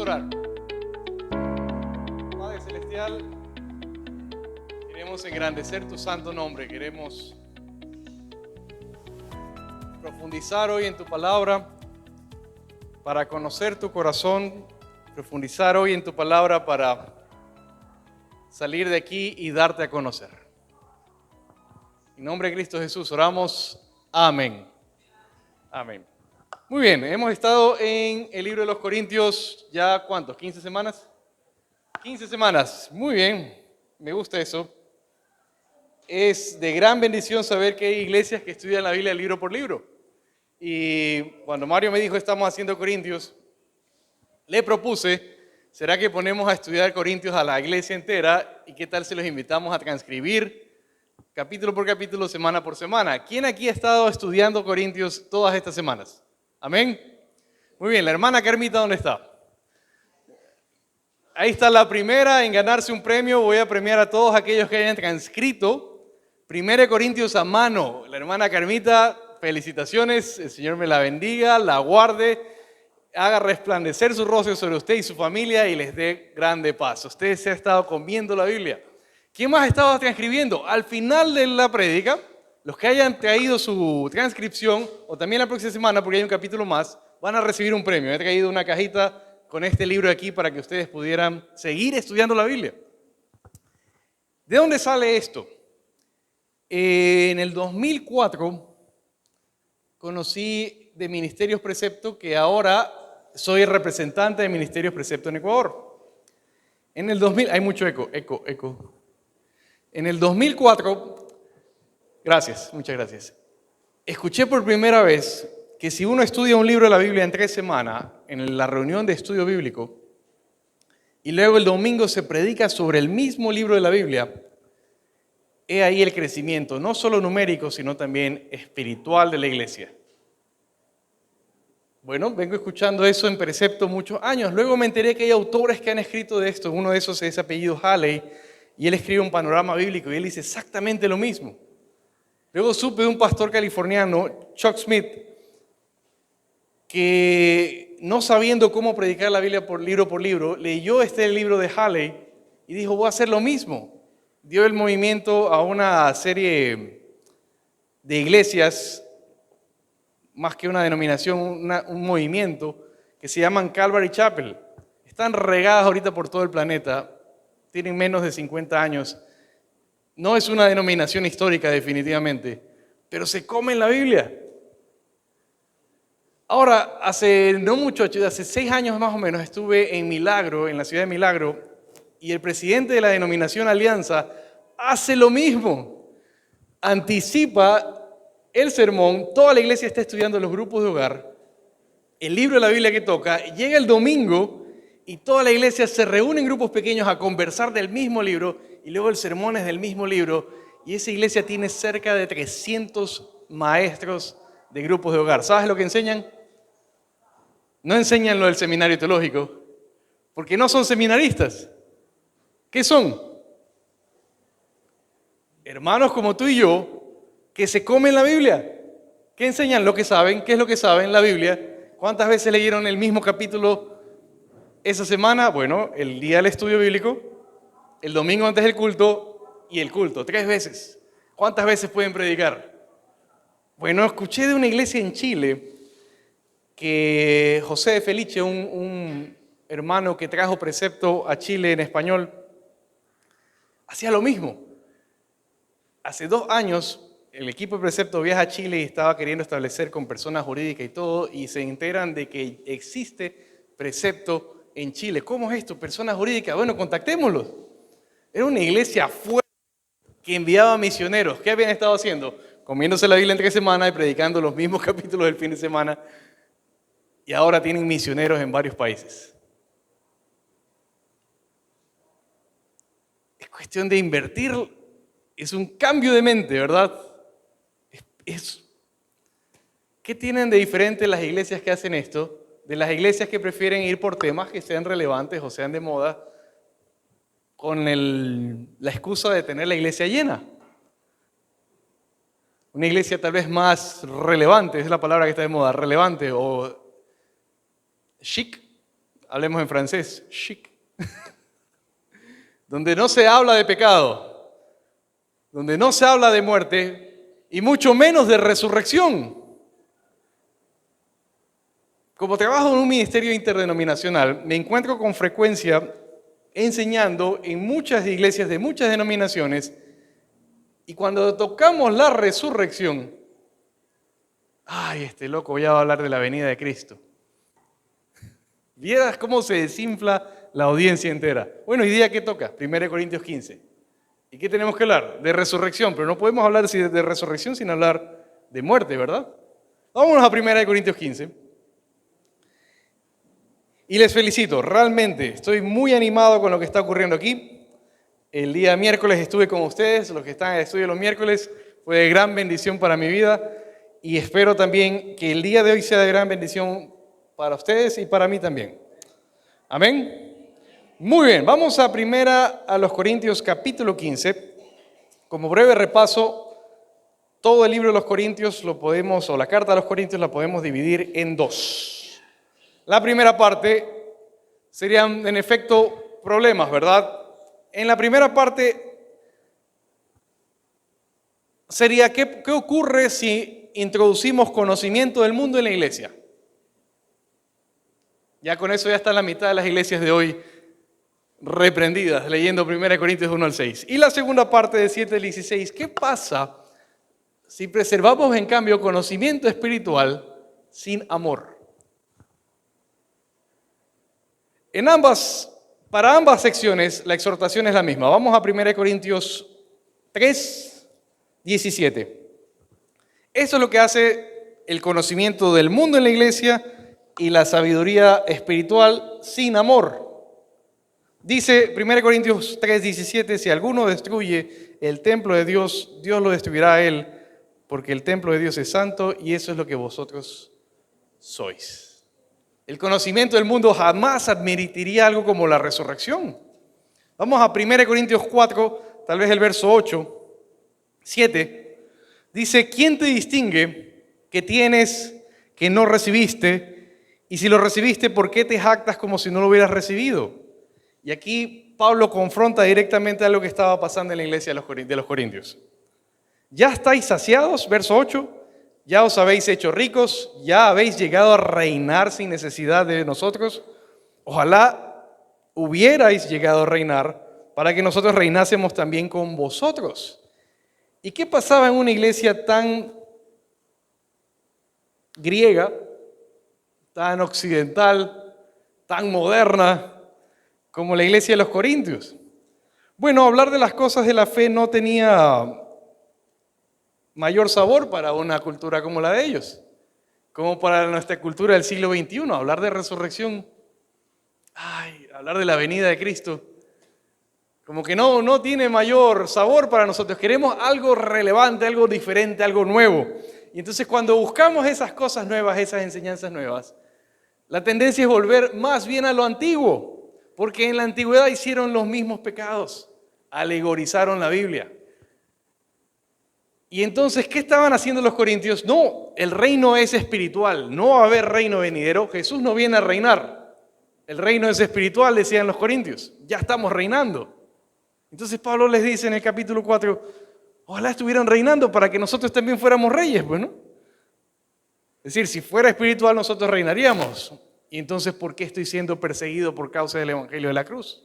orar. Padre Celestial, queremos engrandecer tu santo nombre, queremos profundizar hoy en tu palabra para conocer tu corazón, profundizar hoy en tu palabra para salir de aquí y darte a conocer. En nombre de Cristo Jesús oramos. Amén. Amén. Muy bien, hemos estado en el libro de los Corintios ya, ¿cuántos? ¿15 semanas? 15 semanas, muy bien, me gusta eso. Es de gran bendición saber que hay iglesias que estudian la Biblia libro por libro. Y cuando Mario me dijo estamos haciendo Corintios, le propuse, ¿será que ponemos a estudiar Corintios a la iglesia entera? ¿Y qué tal si los invitamos a transcribir capítulo por capítulo, semana por semana? ¿Quién aquí ha estado estudiando Corintios todas estas semanas? ¿Amén? Muy bien, la hermana Carmita, ¿dónde está? Ahí está la primera en ganarse un premio. Voy a premiar a todos aquellos que hayan transcrito 1 Corintios a mano. La hermana Carmita, felicitaciones. El Señor me la bendiga, la guarde, haga resplandecer su rostro sobre usted y su familia y les dé grande paz. Usted se ha estado comiendo la Biblia. ¿Quién más ha estado transcribiendo? Al final de la prédica, los que hayan traído su transcripción, o también la próxima semana, porque hay un capítulo más, van a recibir un premio. He traído una cajita con este libro aquí para que ustedes pudieran seguir estudiando la Biblia. ¿De dónde sale esto? En el 2004 conocí de Ministerios Precepto, que ahora soy el representante de Ministerios Precepto en Ecuador. En el 2000, hay mucho eco. En el 2004, gracias, muchas gracias, escuché por primera vez que si uno estudia un libro de la Biblia en 3 semanas, en la reunión de estudio bíblico, y luego el domingo se predica sobre el mismo libro de la Biblia, he ahí el crecimiento, no solo numérico, sino también espiritual de la iglesia. Bueno, vengo escuchando eso en Precepto muchos años. Luego me enteré que hay autores que han escrito de esto. Uno de esos es apellido Halley, y él escribe un panorama bíblico, y él dice exactamente lo mismo. Luego supe de un pastor californiano, Chuck Smith, que no sabiendo cómo predicar la Biblia por libro, leyó este libro de Halley y dijo, voy a hacer lo mismo. Dio el movimiento a una serie de iglesias, más que una denominación, un movimiento, que se llaman Calvary Chapel. Están regadas ahorita por todo el planeta, tienen menos de 50 años. No es una denominación histórica definitivamente, pero se come en la Biblia. Ahora, hace 6 años más o menos, estuve en Milagro, en la ciudad de Milagro, y el presidente de la denominación Alianza hace lo mismo. Anticipa el sermón, toda la iglesia está estudiando los grupos de hogar, el libro de la Biblia que toca, llega el domingo y toda la iglesia se reúne en grupos pequeños a conversar del mismo libro, y luego el sermón es del mismo libro, y esa iglesia tiene cerca de 300 maestros de grupos de hogar. ¿Sabes lo que enseñan? No enseñan lo del seminario teológico, porque no son seminaristas. ¿Qué son? Hermanos como tú y yo, que se comen la Biblia. ¿Qué enseñan? Lo que saben. ¿Qué es lo que saben? La Biblia. ¿Cuántas veces leyeron el mismo capítulo esa semana? Bueno, el día del estudio bíblico, el domingo antes del culto y el culto. 3 veces. ¿Cuántas veces pueden predicar? Bueno, escuché de una iglesia en Chile que José de Felice, un hermano que trajo Precepto a Chile en español, hacía lo mismo. Hace 2 años, el equipo de Precepto viaja a Chile y estaba queriendo establecer con personas jurídicas y todo, y se enteran de que existe Precepto en Chile. ¿Cómo es esto? Personas jurídicas. Bueno, contactémoslos. Era una iglesia fuerte que enviaba misioneros. ¿Qué habían estado haciendo? Comiéndose la Biblia en 3 semanas y predicando los mismos capítulos del fin de semana. Y ahora tienen misioneros en varios países. Es cuestión de invertir, es un cambio de mente, ¿verdad? ¿Qué tienen de diferente las iglesias que hacen esto de las iglesias que prefieren ir por temas que sean relevantes o sean de moda con la excusa de tener la iglesia llena? Una iglesia tal vez más relevante, es la palabra que está de moda, relevante o chic, hablemos en francés, chic, donde no se habla de pecado, donde no se habla de muerte y mucho menos de resurrección. Como trabajo en un ministerio interdenominacional, me encuentro con frecuencia enseñando en muchas iglesias de muchas denominaciones, y cuando tocamos la resurrección, ay, este loco ya va a hablar de la venida de Cristo. Vieras cómo se desinfla la audiencia entera. Bueno, ¿y día qué toca? 1 Corintios 15. ¿Y qué tenemos que hablar? De resurrección, pero no podemos hablar de resurrección sin hablar de muerte, ¿verdad? Vámonos a 1 Corintios 15. Y les felicito, realmente estoy muy animado con lo que está ocurriendo aquí. El día miércoles estuve con ustedes, los que están en el estudio los miércoles, fue de gran bendición para mi vida y espero también que el día de hoy sea de gran bendición para ustedes y para mí también. Amén. Muy bien, vamos a los Corintios capítulo 15. Como breve repaso, todo el libro de los Corintios o la carta a los Corintios la podemos dividir en dos. La primera parte serían, en efecto, problemas, ¿verdad? En la primera parte sería, ¿qué ocurre si introducimos conocimiento del mundo en la iglesia? Ya con eso ya está la mitad de las iglesias de hoy reprendidas, leyendo 1 Corintios 1 al 6. Y la segunda parte de 7 al 16, ¿qué pasa si preservamos en cambio conocimiento espiritual sin amor? Para ambas secciones la exhortación es la misma. Vamos a 1 Corintios 3, 17. Eso es lo que hace el conocimiento del mundo en la iglesia y la sabiduría espiritual sin amor. Dice 1 Corintios 3, 17, si alguno destruye el templo de Dios, Dios lo destruirá a él, porque el templo de Dios es santo y eso es lo que vosotros sois. El conocimiento del mundo jamás admitiría algo como la resurrección. Vamos a 1 Corintios 4, tal vez el verso 8, 7. Dice, ¿quién te distingue que tienes que no recibiste? Y si lo recibiste, ¿por qué te jactas como si no lo hubieras recibido? Y aquí Pablo confronta directamente a lo que estaba pasando en la iglesia de los Corintios. ¿Ya estáis saciados? Verso 8. ¿Ya os habéis hecho ricos? ¿Ya habéis llegado a reinar sin necesidad de nosotros? Ojalá hubierais llegado a reinar para que nosotros reinásemos también con vosotros. ¿Y qué pasaba en una iglesia tan griega, tan occidental, tan moderna como la iglesia de los Corintios? Bueno, hablar de las cosas de la fe no tenía mayor sabor para una cultura como la de ellos, como para nuestra cultura del siglo XXI. Hablar de resurrección, hablar de la venida de Cristo, como que no tiene mayor sabor para nosotros. Queremos algo relevante, algo diferente, algo nuevo. Y entonces cuando buscamos esas cosas nuevas, esas enseñanzas nuevas, la tendencia es volver más bien a lo antiguo, porque en la antigüedad hicieron los mismos pecados, alegorizaron la Biblia. Y entonces, ¿qué estaban haciendo los corintios? No, el reino es espiritual, no va a haber reino venidero, Jesús no viene a reinar. El reino es espiritual, decían los corintios, ya estamos reinando. Entonces Pablo les dice en el capítulo 4, ojalá estuvieran reinando para que nosotros también fuéramos reyes, bueno. Es decir, si fuera espiritual nosotros reinaríamos. Y entonces, ¿por qué estoy siendo perseguido por causa del evangelio de la cruz?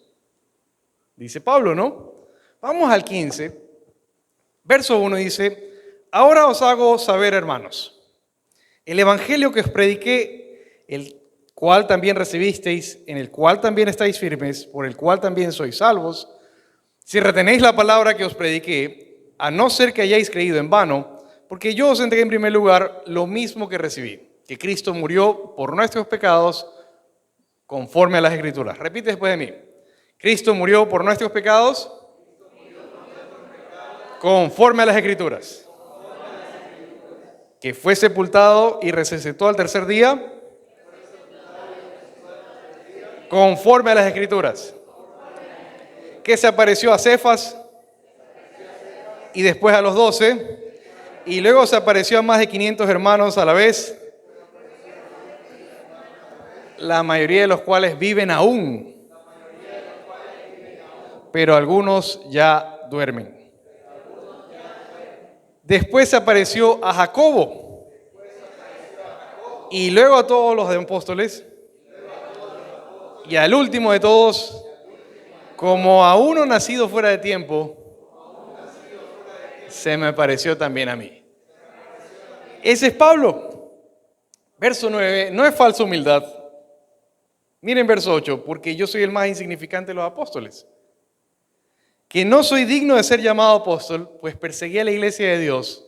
Dice Pablo, ¿no? Vamos al 15. Verso 1 dice, ahora os hago saber, hermanos, el evangelio que os prediqué, el cual también recibisteis, en el cual también estáis firmes, por el cual también sois salvos, si retenéis la palabra que os prediqué, a no ser que hayáis creído en vano, porque yo os entregué en primer lugar lo mismo que recibí, que Cristo murió por nuestros pecados conforme a las Escrituras. Repite después de mí. Cristo murió por nuestros pecados conforme a las Escrituras. Que fue sepultado y resucitó al tercer día conforme a las Escrituras. Que se apareció a Cefas y después a los 12 y luego se apareció a más de 500 hermanos a la vez la mayoría de los cuales viven aún, pero algunos ya duermen. Después apareció a Jacobo y luego a todos los apóstoles y al último de todos, como a uno nacido fuera de tiempo, se me pareció también a mí. Ese es Pablo. Verso 9, no es falsa humildad. Miren verso 8, porque yo soy el más insignificante de los apóstoles. Que no soy digno de ser llamado apóstol, pues perseguí a la iglesia de Dios,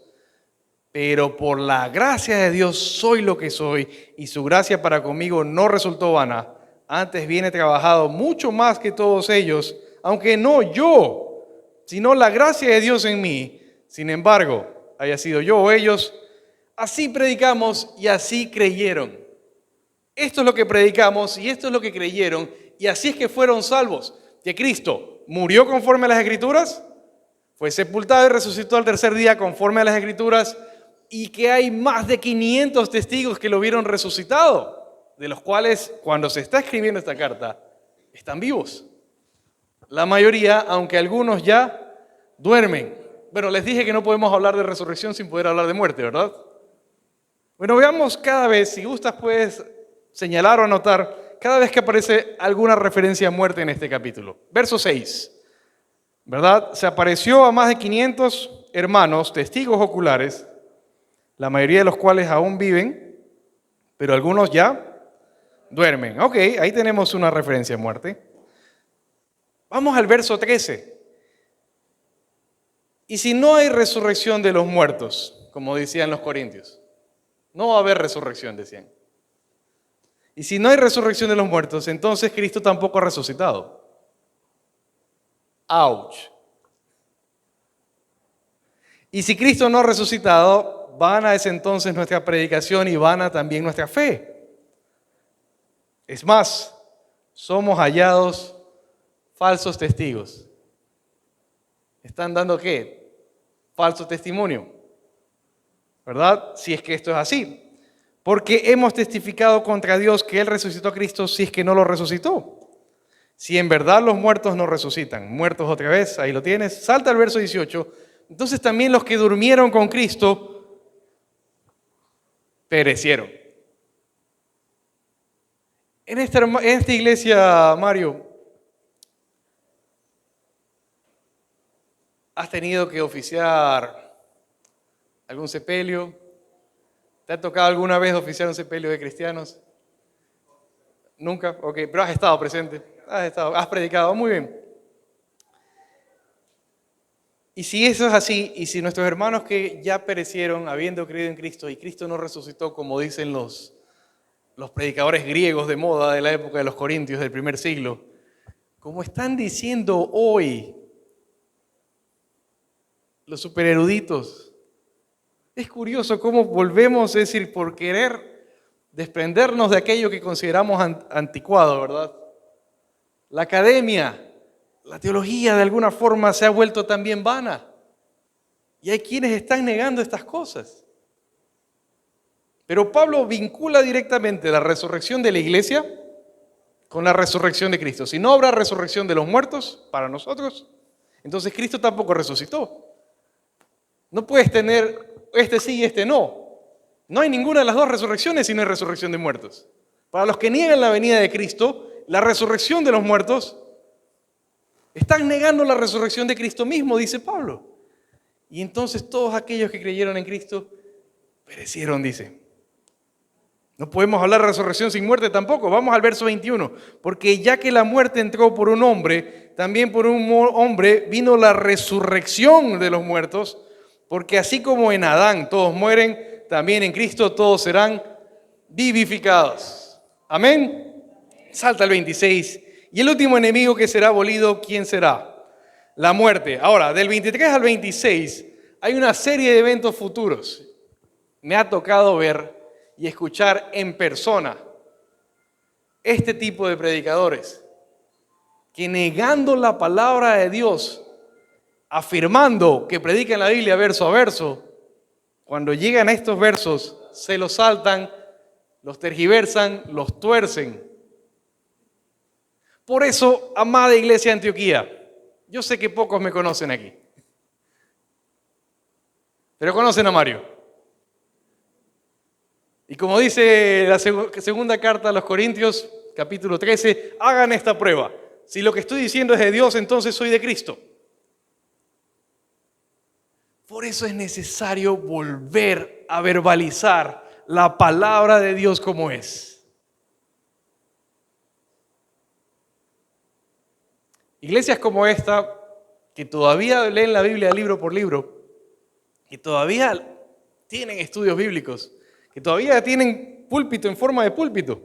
pero por la gracia de Dios soy lo que soy, y su gracia para conmigo no resultó vana. Antes bien he trabajado mucho más que todos ellos, aunque no yo, sino la gracia de Dios en mí. Sin embargo, haya sido yo o ellos, así predicamos y así creyeron. Esto es lo que predicamos y esto es lo que creyeron, y así es que fueron salvos. Que Cristo murió conforme a las Escrituras, fue sepultado y resucitó al tercer día conforme a las Escrituras, y que hay más de 500 testigos que lo vieron resucitado, de los cuales, cuando se está escribiendo esta carta, están vivos. La mayoría, aunque algunos ya duermen. Bueno, les dije que no podemos hablar de resurrección sin poder hablar de muerte, ¿verdad? Bueno, veamos cada vez, si gustas puedes señalar o anotar, cada vez que aparece alguna referencia a muerte en este capítulo. Verso 6, ¿verdad? Se apareció a más de 500 hermanos, testigos oculares, la mayoría de los cuales aún viven, pero algunos ya duermen. Ok, ahí tenemos una referencia a muerte. Vamos al verso 13. Y si no hay resurrección de los muertos, como decían los corintios, no va a haber resurrección, decían. Y si no hay resurrección de los muertos, entonces Cristo tampoco ha resucitado. ¡Auch! Y si Cristo no ha resucitado, vana es entonces nuestra predicación y vana también nuestra fe. Es más, somos hallados falsos testigos. ¿Están dando qué? Falso testimonio, ¿verdad? Si es que esto es así. Porque hemos testificado contra Dios que Él resucitó a Cristo si es que no lo resucitó. Si en verdad los muertos no resucitan. Muertos otra vez, ahí lo tienes. Salta al verso 18. Entonces también los que durmieron con Cristo perecieron. En esta iglesia, Mario, ¿has tenido que oficiar algún sepelio? ¿Te ha tocado alguna vez oficiar un sepelio de cristianos? ¿Nunca? Ok, pero has estado presente. Has predicado, muy bien. Y si eso es así, y si nuestros hermanos que ya perecieron habiendo creído en Cristo y Cristo no resucitó, como dicen los predicadores griegos de moda de la época de los corintios del primer siglo, como están diciendo hoy los supereruditos, es curioso cómo volvemos, es decir, por querer desprendernos de aquello que consideramos anticuado, ¿verdad? La academia, la teología de alguna forma se ha vuelto también vana. Y hay quienes están negando estas cosas. Pero Pablo vincula directamente la resurrección de la iglesia con la resurrección de Cristo. Si no habrá resurrección de los muertos para nosotros, entonces Cristo tampoco resucitó. No puedes tener este sí y este no. No hay ninguna de las dos resurrecciones si no hay resurrección de muertos. Para los que niegan la venida de Cristo, la resurrección de los muertos, están negando la resurrección de Cristo mismo, dice Pablo. Y entonces todos aquellos que creyeron en Cristo perecieron, dice. No podemos hablar de resurrección sin muerte tampoco. Vamos al verso 21. Porque ya que la muerte entró por un hombre, también por un hombre vino la resurrección de los muertos. Porque así como en Adán todos mueren, también en Cristo todos serán vivificados. Amén. Salta al 26. Y el último enemigo que será abolido, ¿quién será? La muerte. Ahora, del 23 al 26 hay una serie de eventos futuros. Me ha tocado ver y escuchar en persona este tipo de predicadores que negando la palabra de Dios, afirmando que predican la Biblia verso a verso, cuando llegan a estos versos se los saltan, los tergiversan, los tuercen. Por eso, amada iglesia de Antioquía, yo sé que pocos me conocen aquí, pero conocen a Mario. Y como dice la segunda carta a los Corintios, capítulo 13, hagan esta prueba. Si lo que estoy diciendo es de Dios, entonces soy de Cristo. Por eso es necesario volver a verbalizar la palabra de Dios como es. Iglesias como esta, que todavía leen la Biblia libro por libro, que todavía tienen estudios bíblicos, que todavía tienen púlpito en forma de púlpito,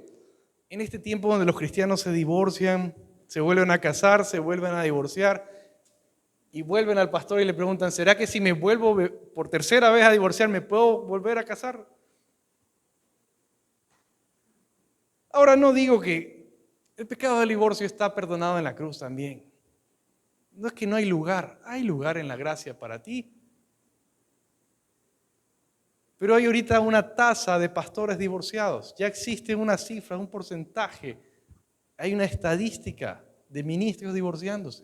en este tiempo donde los cristianos se divorcian, se vuelven a casar, se vuelven a divorciar, y vuelven al pastor y le preguntan, ¿será que si me vuelvo por tercera vez a divorciar, me puedo volver a casar? Ahora no digo que el pecado del divorcio está perdonado en la cruz también. No es que no hay lugar en la gracia para ti. Pero hay ahorita una tasa de pastores divorciados. Ya existe una cifra, un porcentaje. Hay una estadística de ministros divorciándose.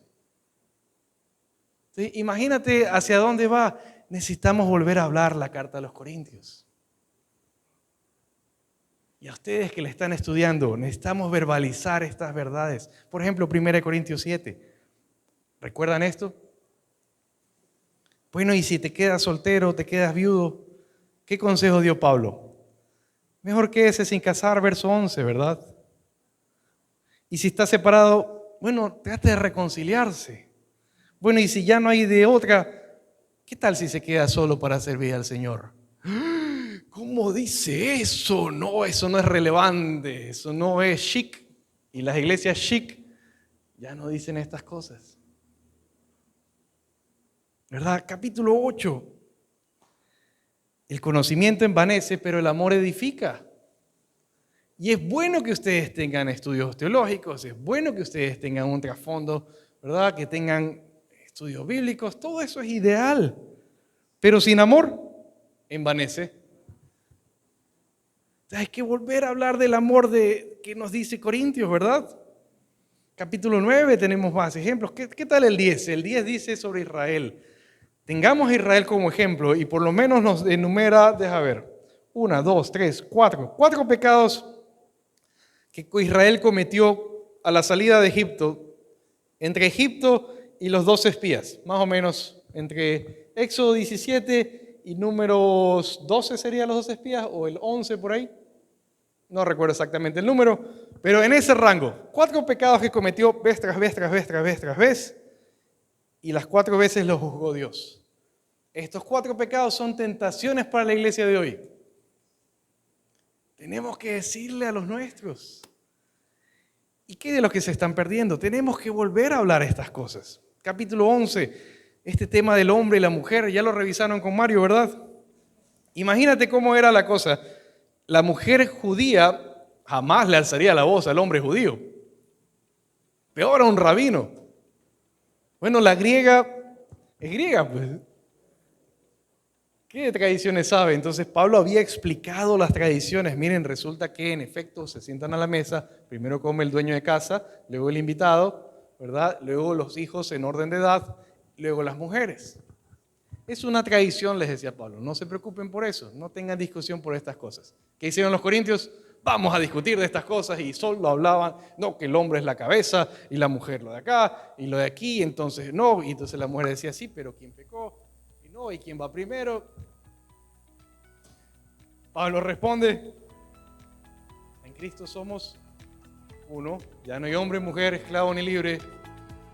¿Sí? Imagínate hacia dónde va. Necesitamos volver a hablar la carta a los Corintios. Y a ustedes que le están estudiando, necesitamos verbalizar estas verdades. Por ejemplo, 1 Corintios 7. ¿Recuerdan esto? Bueno, y si te quedas soltero, te quedas viudo, ¿qué consejo dio Pablo? Mejor quédese sin casar, verso 11, ¿verdad? Y si estás separado, bueno, trate de reconciliarse. Bueno, y si ya no hay de otra, ¿qué tal si se queda solo para servir al Señor? ¿Cómo dice eso? No, eso no es relevante, eso no es chic. Y las iglesias chic ya no dicen estas cosas. ¿Verdad? Capítulo 8. El conocimiento envanece, pero el amor edifica. Y es bueno que ustedes tengan estudios teológicos, es bueno que ustedes tengan un trasfondo, ¿verdad? Que tengan estudios bíblicos, todo eso es ideal. Pero sin amor, envanece. Hay que volver a hablar del amor que nos dice Corintios, ¿verdad? Capítulo 9 tenemos más ejemplos. ¿Qué tal el 10? El 10 dice sobre Israel. Tengamos a Israel como ejemplo y por lo menos nos enumera, deja ver, 1, 2, 3, 4. 4 pecados que Israel cometió a la salida de Egipto, entre Egipto y los 12 espías, más o menos entre Éxodo 17 y Números 12 serían los 12 espías, o el 11 por ahí. No recuerdo exactamente el número, pero en ese rango. 4 pecados que cometió vez tras vez, tras vez, tras vez, tras vez, y las 4 veces los juzgó Dios. Estos 4 pecados son tentaciones para la iglesia de hoy. Tenemos que decirle a los nuestros. ¿Y qué de los que se están perdiendo? Tenemos que volver a hablar estas cosas. Capítulo 11, este tema del hombre y la mujer, ya lo revisaron con Mario, ¿verdad? Imagínate cómo era la cosa. La mujer judía jamás le alzaría la voz al hombre judío. Peor a un rabino. Bueno, la griega es griega, pues. ¿Qué tradiciones sabe? Entonces Pablo había explicado las tradiciones. Miren, resulta que en efecto se sientan a la mesa, primero come el dueño de casa, luego el invitado, ¿verdad? Luego los hijos en orden de edad, luego las mujeres. Es una tradición, les decía Pablo, no se preocupen por eso, no tengan discusión por estas cosas. ¿Qué hicieron los corintios? Vamos a discutir de estas cosas y solo hablaban, no, que el hombre es la cabeza y la mujer lo de acá y lo de aquí, entonces no, y entonces la mujer decía sí, pero ¿quién pecó? Y no, ¿y quién va primero? Pablo responde, en Cristo somos uno, ya no hay hombre, mujer, esclavo ni libre,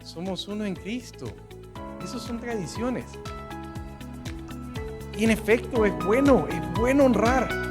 somos uno en Cristo. Esas son tradiciones. Y en efecto es bueno honrar.